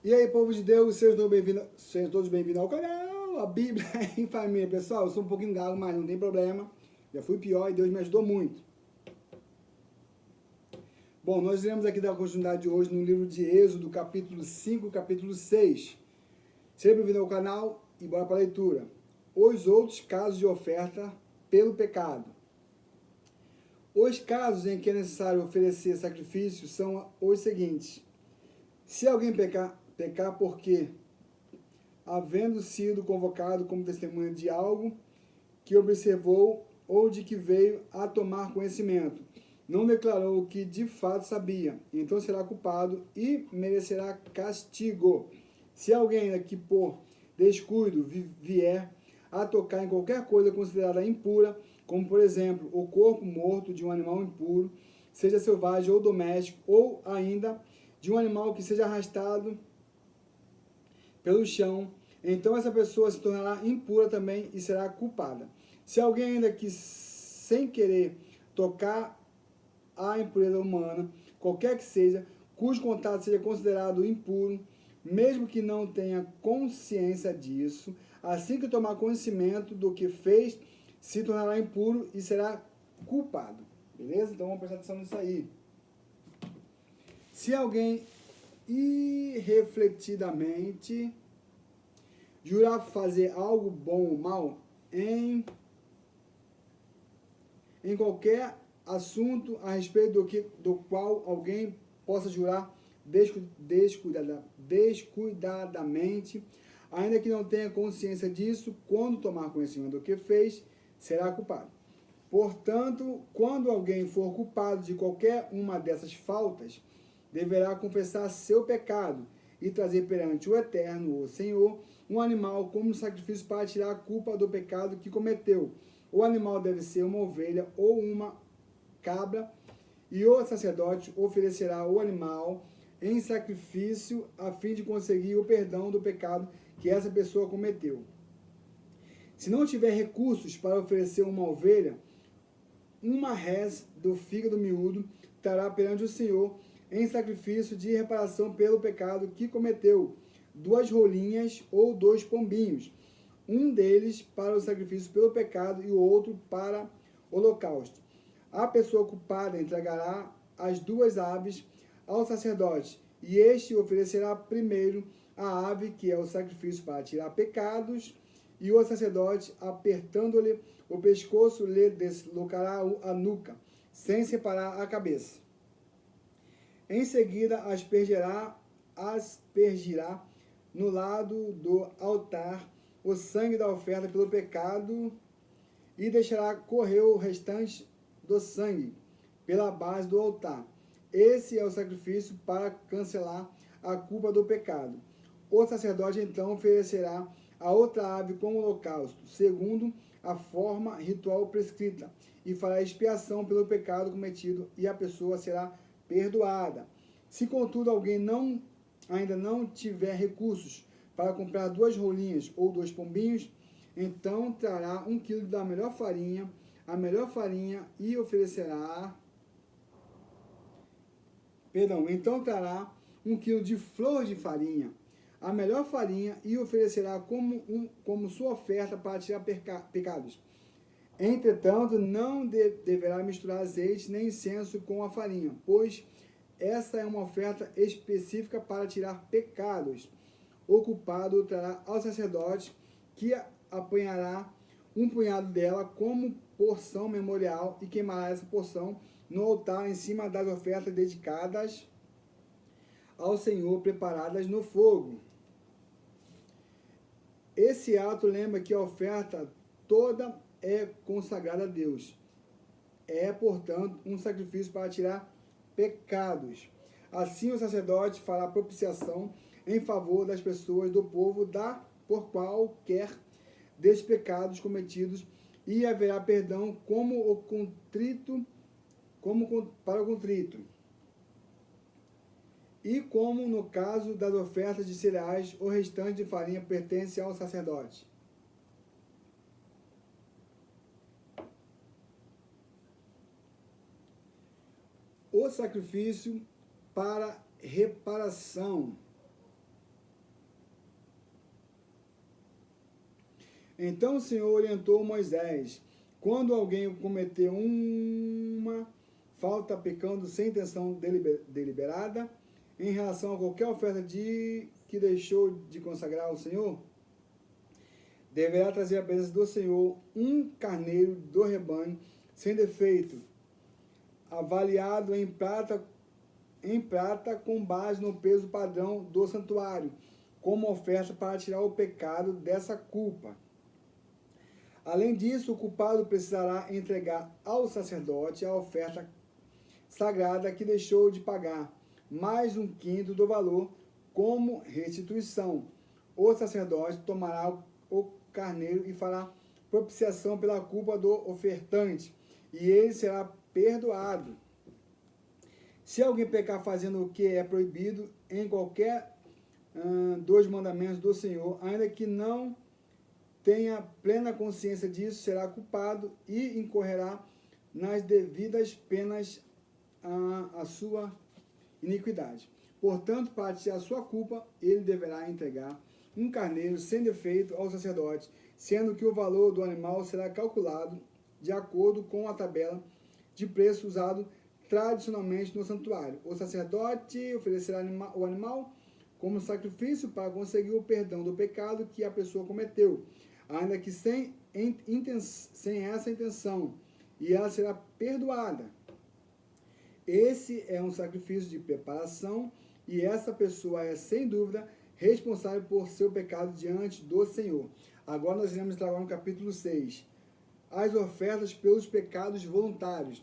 E aí, povo de Deus, sejam todos bem-vindos ao canal, a Bíblia em Família. Pessoal, eu sou um pouquinho galo, mas não tem problema. Já fui pior e Deus me ajudou muito. Bom, nós iremos aqui dar continuidade hoje no livro de Êxodo, capítulo 5, capítulo 6. Seja bem-vindo ao canal e bora para a leitura. Os outros casos de oferta pelo pecado. Os casos em que é necessário oferecer sacrifício são os seguintes. Se alguém pecar porque, havendo sido convocado como testemunha de algo que observou ou de que veio a tomar conhecimento, não declarou o que de fato sabia, então será culpado e merecerá castigo. Se alguém ainda que por descuido vier a tocar em qualquer coisa considerada impura, como por exemplo o corpo morto de um animal impuro, seja selvagem ou doméstico, ou ainda de um animal que seja arrastado pelo chão, então essa pessoa se tornará impura também e será culpada. Se alguém ainda que sem querer tocar a impureza humana, qualquer que seja, cujo contato seja considerado impuro, mesmo que não tenha consciência disso, assim que tomar conhecimento do que fez, se tornará impuro e será culpado. Beleza? Então vamos prestar atenção nisso aí. Se alguém irrefletidamente jurar fazer algo bom ou mal em qualquer assunto a respeito do qual alguém possa jurar descuidadamente, ainda que não tenha consciência disso, quando tomar conhecimento do que fez, será culpado. Portanto, quando alguém for culpado de qualquer uma dessas faltas, deverá confessar seu pecado e trazer perante o Eterno, o Senhor, um animal como sacrifício para tirar a culpa do pecado que cometeu. O animal deve ser uma ovelha ou uma cabra, e o sacerdote oferecerá o animal em sacrifício a fim de conseguir o perdão do pecado que essa pessoa cometeu. Se não tiver recursos para oferecer uma ovelha, uma res do fígado miúdo estará perante o Senhor em sacrifício de reparação pelo pecado que cometeu, 2 rolinhas ou 2 pombinhos, um deles para o sacrifício pelo pecado e o outro para holocausto. A pessoa culpada entregará as 2 aves ao sacerdote, e este oferecerá primeiro a ave, que é o sacrifício para tirar pecados, e o sacerdote, apertando-lhe o pescoço, lhe deslocará a nuca, sem separar a cabeça. Em seguida, aspergirá no lado do altar o sangue da oferta pelo pecado e deixará correr o restante do sangue pela base do altar. Esse é o sacrifício para cancelar a culpa do pecado. O sacerdote então oferecerá a outra ave como holocausto, segundo a forma ritual prescrita, e fará expiação pelo pecado cometido, e a pessoa será perdoada. Se contudo alguém ainda não tiver recursos para comprar 2 rolinhas ou 2 pombinhos, então trará 1 quilo da melhor farinha, a melhor farinha, e oferecerá. Então trará 1 quilo de flor de farinha, a melhor farinha, e oferecerá como sua oferta para tirar pecados. Entretanto, não deverá misturar azeite nem incenso com a farinha, pois essa é uma oferta específica para tirar pecados. O culpado trará ao sacerdote, que apanhará um punhado dela como porção memorial e queimará essa porção no altar em cima das ofertas dedicadas ao Senhor, preparadas no fogo. Esse ato lembra que a oferta toda é consagrada a Deus. É, portanto, um sacrifício para tirar pecados. Assim, o sacerdote fará propiciação em favor das pessoas do povo por qualquer desses pecados cometidos, e haverá perdão para o contrito. E como no caso das ofertas de cereais, o restante de farinha pertence ao sacerdote. O sacrifício para reparação. Então o Senhor orientou Moisés: quando alguém cometer uma falta pecando sem intenção deliberada em relação a qualquer oferta que deixou de consagrar ao Senhor, deverá trazer à presença do Senhor um carneiro do rebanho sem defeito, avaliado em prata com base no peso padrão do santuário, como oferta para tirar o pecado dessa culpa. Além disso, o culpado precisará entregar ao sacerdote a oferta sagrada que deixou de pagar, mais um quinto do valor como restituição. O sacerdote tomará o carneiro e fará propiciação pela culpa do ofertante, e ele será perdoado. Se alguém pecar fazendo o que é proibido em qualquer dos mandamentos do Senhor, ainda que não tenha plena consciência disso, será culpado e incorrerá nas devidas penas a sua iniquidade. Portanto, para tirar a sua culpa, ele deverá entregar um carneiro sem defeito ao sacerdote, sendo que o valor do animal será calculado de acordo com a tabela de preço usado tradicionalmente no santuário. O sacerdote oferecerá o animal como sacrifício para conseguir o perdão do pecado que a pessoa cometeu, ainda que sem essa intenção, e ela será perdoada. Esse é um sacrifício de preparação, e essa pessoa é, sem dúvida, responsável por seu pecado diante do Senhor. Agora nós iremos entrar no capítulo 6. As ofertas pelos pecados voluntários.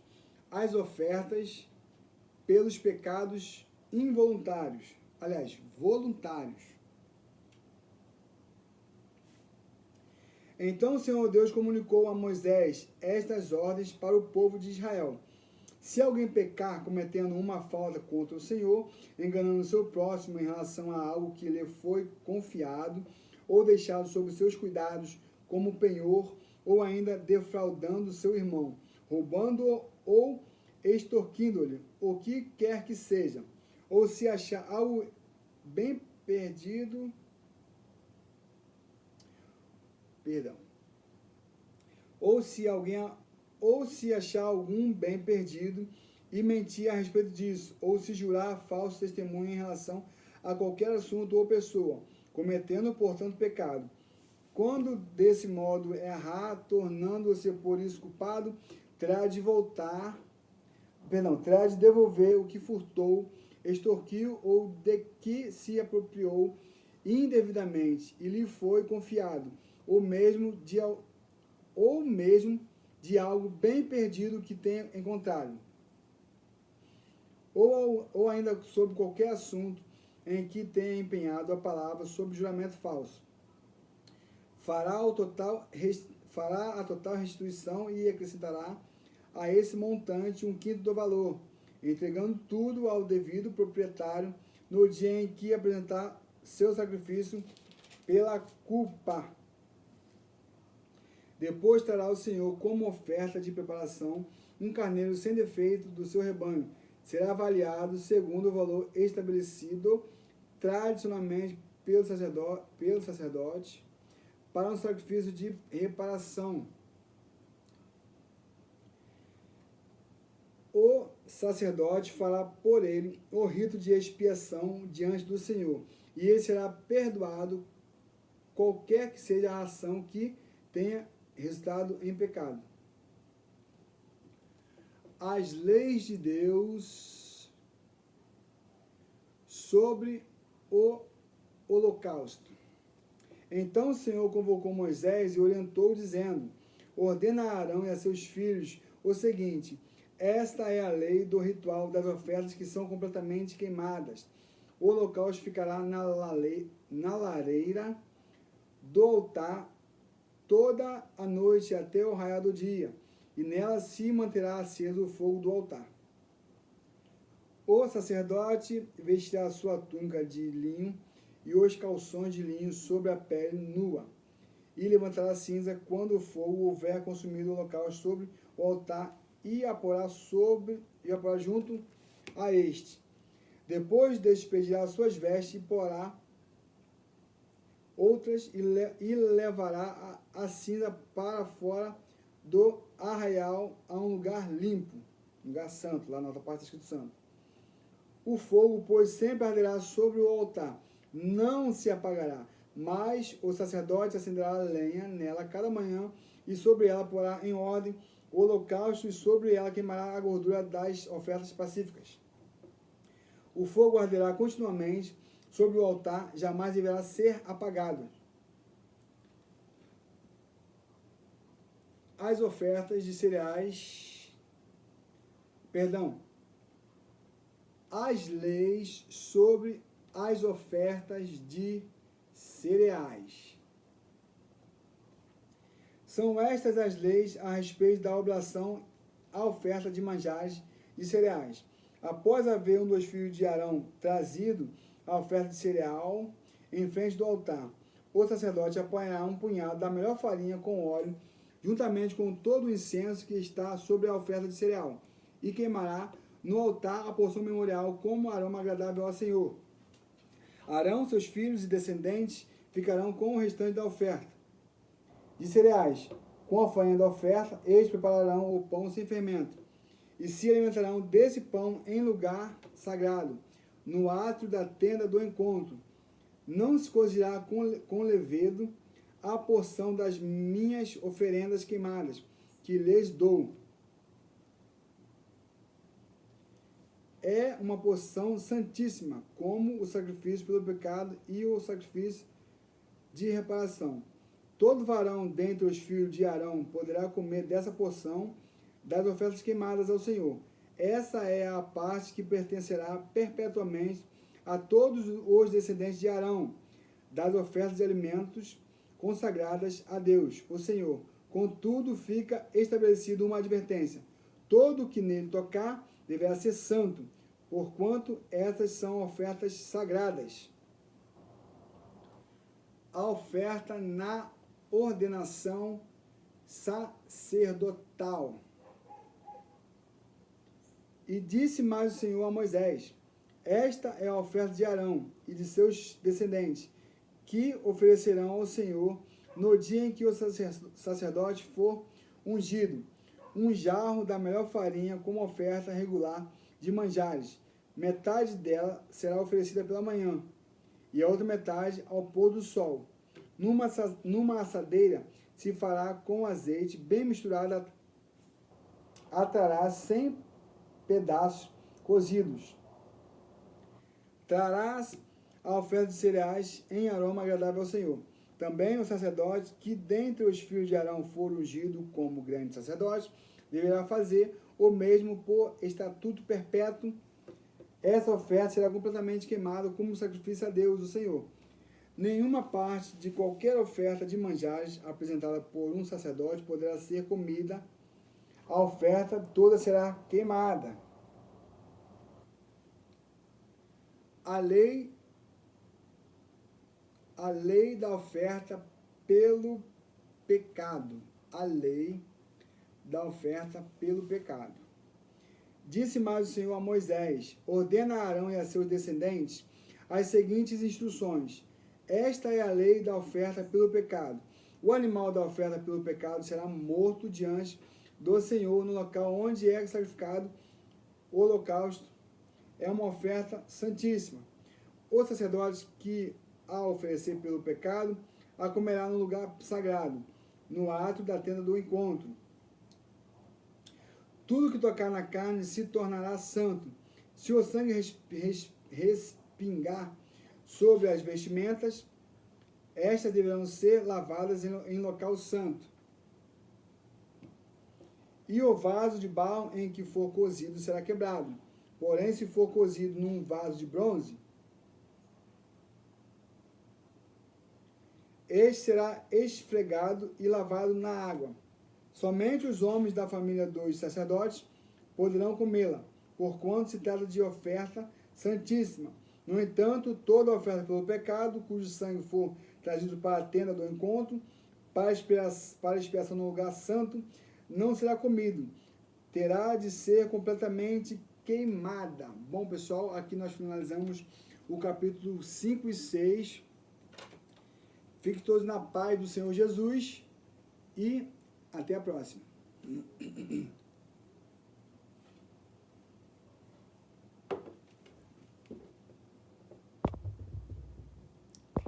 As ofertas pelos pecados involuntários. Aliás, voluntários. Então o Senhor Deus comunicou a Moisés estas ordens para o povo de Israel. Se alguém pecar cometendo uma falta contra o Senhor, enganando o seu próximo em relação a algo que lhe foi confiado, ou deixado sob seus cuidados como penhor, ou ainda defraudando seu irmão, roubando-o ou extorquindo-lhe, o que quer que seja, ou se achar algo bem perdido, ou se achar algum bem perdido e mentir a respeito disso, ou se jurar falso testemunho em relação a qualquer assunto ou pessoa, cometendo, portanto, pecado. Quando desse modo errar, tornando-se por isso culpado, terá de devolver o que furtou, extorquiu ou de que se apropriou indevidamente e lhe foi confiado, ou mesmo de algo bem perdido que tenha encontrado, ou ainda sobre qualquer assunto em que tenha empenhado a palavra sob juramento falso. Fará a total restituição e acrescentará a esse montante um quinto do valor, entregando tudo ao devido proprietário no dia em que apresentar seu sacrifício pela culpa. Depois trará o Senhor como oferta de preparação um carneiro sem defeito do seu rebanho. Será avaliado segundo o valor estabelecido tradicionalmente pelo sacerdote para um sacrifício de reparação. O sacerdote fará por ele o rito de expiação diante do Senhor, e ele será perdoado qualquer que seja a ação que tenha resultado em pecado. As leis de Deus sobre o holocausto. Então o Senhor convocou Moisés e orientou, dizendo: ordena a Arão e a seus filhos o seguinte: esta é a lei do ritual das ofertas que são completamente queimadas. O holocausto ficará na lareira do altar toda a noite até o raiar do dia, e nela se manterá aceso o fogo do altar. O sacerdote vestirá a sua túnica de linho e os calções de linho sobre a pele nua, e levantará a cinza quando o fogo houver consumido o holocausto sobre o altar e a porá junto a este. Depois despedirá suas vestes e porá outras e levará a cinza para fora do arraial a um lugar limpo, lugar santo, lá na outra parte está escrito santo. O fogo, pois, sempre arderá sobre o altar, não se apagará, mas o sacerdote acenderá a lenha nela cada manhã, e sobre ela porá em ordem o holocausto, e sobre ela queimará a gordura das ofertas pacíficas. O fogo arderá continuamente sobre o altar, jamais deverá ser apagado. As ofertas de cereais, as leis sobre as ofertas de cereais. São estas as leis a respeito da oblação à oferta de manjares de cereais. Após haver um dos filhos de Arão trazido a oferta de cereal em frente do altar, o sacerdote apanhará um punhado da melhor farinha com óleo, juntamente com todo o incenso que está sobre a oferta de cereal, e queimará no altar a porção memorial como aroma agradável ao Senhor. Arão, seus filhos e descendentes ficarão com o restante da oferta de cereais. Com a farinha da oferta, eles prepararão o pão sem fermento, e se alimentarão desse pão em lugar sagrado, no átrio da tenda do encontro. Não se cozirá com levedo a porção das minhas oferendas queimadas, que lhes dou. É uma porção santíssima, como o sacrifício pelo pecado e o sacrifício de reparação. Todo varão dentre os filhos de Arão poderá comer dessa porção das ofertas queimadas ao Senhor. Essa é a parte que pertencerá perpetuamente a todos os descendentes de Arão, das ofertas de alimentos consagradas a Deus, o Senhor. Contudo, fica estabelecida uma advertência: todo que nele tocar deverá ser santo, porquanto essas são ofertas sagradas. A oferta na ordenação sacerdotal. E disse mais o Senhor a Moisés: esta é a oferta de Arão e de seus descendentes, que oferecerão ao Senhor no dia em que o sacerdote for ungido: um jarro da melhor farinha como oferta regular de manjares. Metade dela será oferecida pela manhã, e a outra metade ao pôr do sol. Numa assadeira se fará com azeite bem misturado, atrará 100 pedaços cozidos. Trarás a oferta de cereais em aroma agradável ao Senhor. Também o sacerdote, que dentre os filhos de Arão for ungido como grande sacerdote, deverá fazer o mesmo por estatuto perpétuo. Essa oferta será completamente queimada como sacrifício a Deus, o Senhor. Nenhuma parte de qualquer oferta de manjares apresentada por um sacerdote poderá ser comida. A oferta toda será queimada. A lei da oferta pelo pecado. A lei da oferta pelo pecado. Disse mais o Senhor a Moisés: ordena a Arão e a seus descendentes as seguintes instruções. Esta é a lei da oferta pelo pecado. O animal da oferta pelo pecado será morto diante do Senhor no local onde é sacrificado o holocausto. É uma oferta santíssima. O sacerdote que a oferecer pelo pecado, a comerá no lugar sagrado, no átrio da tenda do encontro. Tudo que tocar na carne se tornará santo. Se o sangue respingar sobre as vestimentas, estas deverão ser lavadas em local santo. E o vaso de barro em que for cozido será quebrado. Porém, se for cozido num vaso de bronze, este será esfregado e lavado na água. Somente os homens da família dos sacerdotes poderão comê-la, porquanto se trata de oferta santíssima. No entanto, toda oferta pelo pecado, cujo sangue for trazido para a tenda do encontro, para expiação no lugar santo, não será comido. Terá de ser completamente queimada. Bom, pessoal, aqui nós finalizamos o capítulo 5 e 6, Fiquem todos na paz do Senhor Jesus e até a próxima.